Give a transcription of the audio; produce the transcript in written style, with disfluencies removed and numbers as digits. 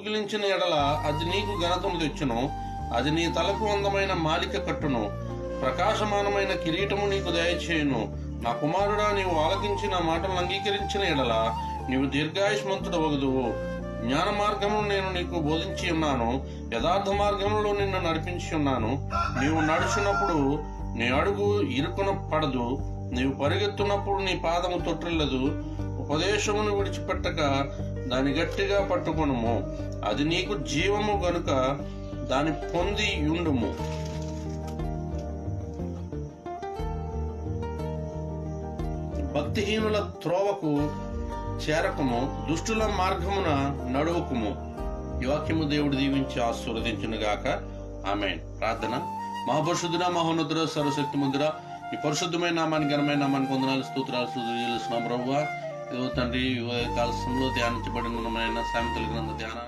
కౌగిలించిన ఎడల అది నీకు ఘనతను తెచ్చును. అది నీ తలకు అందమైన మాలిక కట్టును, ప్రకాశమానమైన కిరీటము నీకు దయచేయును. నా కుమారుడా, నీవు ఆలకించిన మాటలను అంగీకరించిన ఎడల నీవు దీర్ఘాయుష్మంతుడు వగుదువు. జ్ఞాన మార్గమును నేను నీకు బోధించి ఉన్నాను, యథార్థ మార్గంలో నిన్ను నడిపించి ఉన్నాను. నీవు నడుచున్నప్పుడు నీ అడుగు ఇరుకున పడదు, నీవు పరిగెత్తున్నప్పుడు నీ పాదము తొట్టిల్లదు. ఉపదేశమును విడిచిపెట్టక దాని గట్టిగా పట్టుకొనుము. అది నీకు జీవము గనుక దాని పొంది యుండుము. భక్తిహీనుల త్రోవకు చేరకుము, దుష్టుల మార్గమున నడువుకుము. ఈ వాక్యము దేవుడు దీవించి ఆశీర్వదించునుగాక. ఆమేన్. ప్రార్థన. మహాపరిశుద్ధుడా, మహోన్నతుడ, సర్వశక్తిమంతుడా, ఈ పరిశుద్ధమైన నామానికి ఘనమైన నామానికి వందనాలు, స్తోత్రాలు చెల్లిస్తున్నాం ప్రభువా. ఇదిగో తండ్రి, కాల సమయంలో ధ్యానించబడిన సామెతల గ్రంథ ధ్యాన